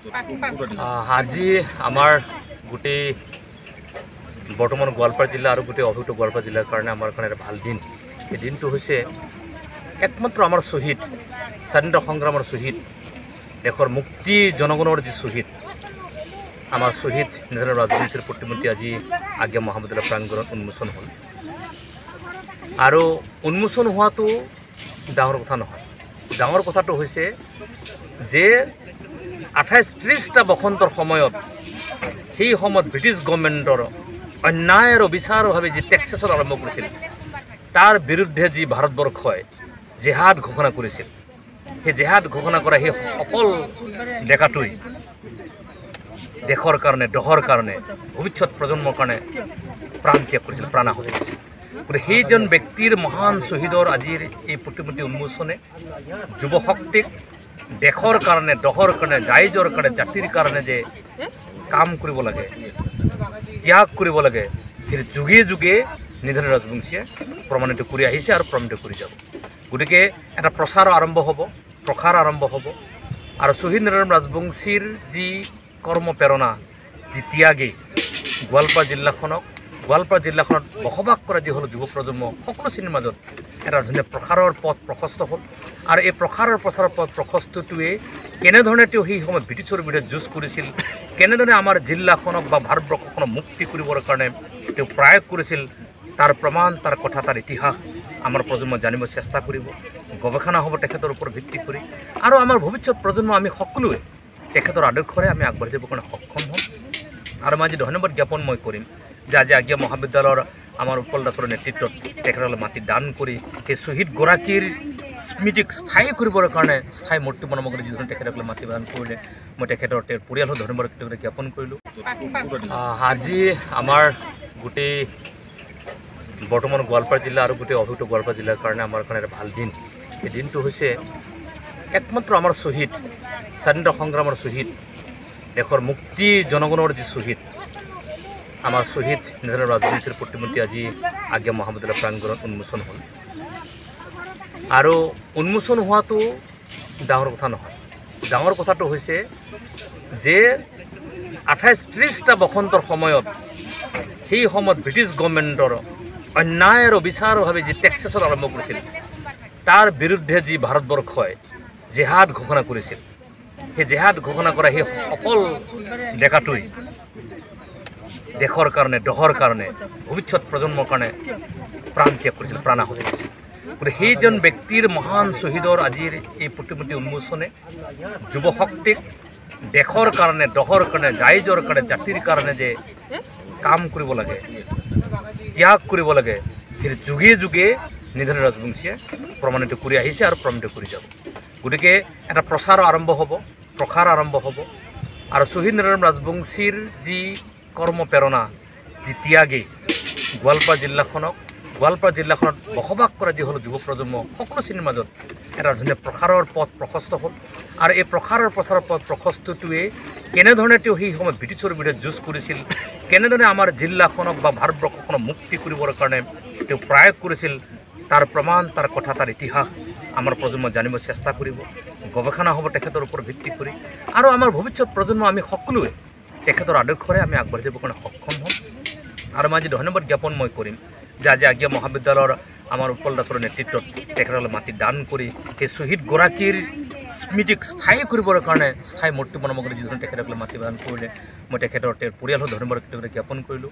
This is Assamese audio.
আজি আমাৰ গোটেই বৰ্তমান গোৱালপাৰা জিলা আৰু গোটেই অভিযুক্ত গোৱালপাৰা জিলাৰ কাৰণে আমাৰ কাৰণে এটা ভাল দিন। এই দিনটো হৈছে একমাত্ৰ আমাৰ শ্বহীদ, স্বাধীনতা সংগ্ৰামৰ শ্বহীদ, দেশৰ মুক্তি জনগণৰ যি শ্বহীদ, আমাৰ শ্বহীদ নেতাজী ৰাজবংশীৰ প্ৰতিমূৰ্তি আজি আজ্ঞা মহাবিদ্যালয় প্ৰাংগণত উন্মোচন হ'ল। আৰু উন্মোচন হোৱাটো ডাঙৰ কথা নহয়। ডাঙৰ কথাটো হৈছে যে 28-30টা বসন্তৰ সময়ত সেই সময়ত ব্ৰিটিছ গভৰ্ণমেণ্টৰ অন্যায় আৰু বিচাৰভাৱে যি টেক্সেশ্যন আৰম্ভ কৰিছিল, তাৰ বিৰুদ্ধে যি ভাৰতবৰ্ষই জেহাদ ঘোষণা কৰিছিল, সেই জেহাদ ঘোষণা কৰা সেই সকল ডেকাটোই দেশৰ কাৰণে, দহৰ কাৰণে, ভৱিষ্যত প্ৰজন্মৰ কাৰণে প্ৰাণ ত্যাগ কৰিছিল, প্ৰাণাহুতি দিছিল। গতিকে সেইজন ব্যক্তিৰ মহান শ্বহীদৰ আজিৰ এই প্ৰতিমূৰ্তি উন্মোচনে যুৱ শক্তিক দেশৰ কাৰণে, দহৰ কাৰণে, ৰাইজৰ কাৰণে, জাতিৰ কাৰণে যে কাম কৰিব লাগে, ত্যাগ কৰিব লাগে, সেই যুগে যুগে নেতাজী ৰাজবংশীয়ে প্ৰমাণিত কৰি আহিছে আৰু প্ৰমাণিত কৰি যাব। গতিকে এটা প্ৰচাৰ আৰম্ভ হ'ব, প্ৰসাৰ আৰম্ভ হ'ব। আৰু শ্বহীদ নেতাজী ৰাজবংশীৰ যি কৰ্মপ্ৰেৰণা, যি ত্যাগী গোৱালপাৰা জিলাখনত বসবাস কৰা যিসকল যুৱ প্ৰজন্ম সকলো শ্ৰেণীৰ মাজত এটা ধুনীয়া প্ৰসাৰৰ পথ প্ৰশস্ত হ'ল। আৰু এই প্ৰসাৰৰ পথ প্ৰশস্তটোৱে কেনেধৰণে তেওঁ সেই সময়ত ব্ৰিটিছৰ বিৰুদ্ধে যুঁজ কৰিছিল, কেনেধৰণে আমাৰ জিলাখনক বা ভাৰতবৰ্ষখনক মুক্তি কৰিবৰ কাৰণে তেওঁ প্ৰয়াস কৰিছিল, তাৰ প্ৰমাণ, তাৰ কথা, তাৰ ইতিহাস আমাৰ প্ৰজন্ম জানিব চেষ্টা কৰিব। গৱেষণা হ'ব তেখেতৰ ওপৰত ভিত্তি কৰি। আৰু আমাৰ ভৱিষ্যত প্ৰজন্ম আমি সকলোৱে তেখেতৰ আদৰ্শৰে আমি আগবাঢ়ি যাবৰ কাৰণে সক্ষম হ'ম। আৰু মই আজি ধন্যবাদ জ্ঞাপন মই কৰিম যে আজি আজ্ঞা মহাবিদ্যালয়ৰ আমাৰ উৎপল দাসৰ নেতৃত্বত তেখেতসকলে মাটি দান কৰি সেই শ্বহীদগৰাকীৰ স্মৃতিক স্থায়ী কৰিবৰ কাৰণে স্থায়ী মূৰ্তি বনাব কৰি যিধৰণে তেখেতসকলে মাটি দান কৰিলে, মই তেখেতৰ পৰিয়ালৰ ধন্যবাদ জ্ঞাপন কৰিলোঁ। আজি আমাৰ গোটেই বৰ্তমান গোৱালপাৰা জিলা আৰু গোটেই অভিযুক্ত গোৱালপাৰা জিলাৰ কাৰণে আমাৰ কাৰণে এটা ভাল দিন। এই দিনটো হৈছে একমাত্ৰ আমাৰ শ্বহীদ, স্বাধীনতা সংগ্ৰামৰ শ্বহীদ, দেশৰ মুক্তি জনগণৰ যি শ্বহীদ, আমাৰ শ্বহীদ নেতাজী ৰাজবংশীৰ প্ৰতিমূৰ্তি আজি আজ্ঞা মহাবিদ্যালয় প্ৰাংগণত উন্মোচন হ'ল। আৰু উন্মোচন হোৱাটো ডাঙৰ কথা নহয়। ডাঙৰ কথাটো হৈছে যে 28-30টা বসন্তৰ সময়ত সেই সময়ত ব্ৰিটিছ গভৰ্ণমেণ্টৰ অন্যায় আৰু বিচাৰভাৱে যি টেক্সেশ্যন আৰম্ভ কৰিছিল, তাৰ বিৰুদ্ধে যি ভাৰতবৰ্ষই জেহাদ ঘোষণা কৰিছিল, সেই জেহাদ ঘোষণা কৰা সেই সকল ডেকাটোই দেশৰ কাৰণে, দহৰ কাৰণে, ভৱিষ্যত প্ৰজন্মৰ কাৰণে প্ৰাণ ত্যাগ কৰিছিল, প্ৰাণাহুতি দিছিল। গতিকে সেইজন ব্যক্তিৰ মহান শ্বহীদৰ আজিৰ এই প্ৰতিমূৰ্তি উন্মোচনে যুৱ শক্তিক দেশৰ কাৰণে, দহৰ কাৰণে, ৰাইজৰ কাৰণে, জাতিৰ কাৰণে যে কাম কৰিব লাগে, ত্যাগ কৰিব লাগে, সেই যুগে যুগে নেতাজী ৰাজবংশীয়ে প্ৰমাণিত কৰি আহিছে আৰু প্ৰমাণিত কৰি যাব। গতিকে এটা প্ৰচাৰ আৰম্ভ হ'ব, প্ৰসাৰ আৰম্ভ হ'ব। আৰু শ্বহীদ নেতাজী ৰাজবংশীৰ যি কৰ্মপ্ৰেৰণা, যি ত্যাগী গোৱালপাৰা জিলাখনত বসবাস কৰা যিসকল যুৱ প্ৰজন্ম সকলো শ্ৰেণীৰ মাজত এটা ধুনীয়া প্ৰসাৰৰ পথ প্ৰশস্ত হ'ল। আৰু এই প্ৰসাৰৰ পথ প্ৰশস্তটোৱে কেনেধৰণে তেওঁ সেই সময়ত ব্ৰিটিছৰ বিৰুদ্ধে যুঁজ কৰিছিল, কেনেধৰণে আমাৰ জিলাখনক বা ভাৰতবৰ্ষখনক মুক্তি কৰিবৰ কাৰণে তেওঁ প্ৰয়াস কৰিছিল, তাৰ প্ৰমাণ, তাৰ কথা, তাৰ ইতিহাস আমাৰ প্ৰজন্ম জানিব চেষ্টা কৰিব। গৱেষণা হ'ব তেখেতৰ ওপৰত ভিত্তি কৰি। আৰু আমাৰ ভৱিষ্যত প্ৰজন্ম আমি সকলোৱে তেখেতৰ আদৰ্শৰে আমি আগবাঢ়ি যাবৰ কাৰণে সক্ষম হ'ম। আৰু মই আজি ধন্যবাদ জ্ঞাপন মই কৰিম যে আজি আজ্ঞা মহাবিদ্যালয়ৰ আমাৰ উৎপল দাসৰ নেতৃত্বত তেখেতসকলে মাটি দান কৰি সেই শ্বহীদগৰাকীৰ স্মৃতিক স্থায়ী কৰিবৰ কাৰণে স্থায়ী মূৰ্তি বনাব কৰি যিধৰণে তেখেতসকলে মাটি দান কৰিলে, মই তেখেতৰ পৰিয়ালৰ ধন্যবাদ জ্ঞাপন কৰিলোঁ।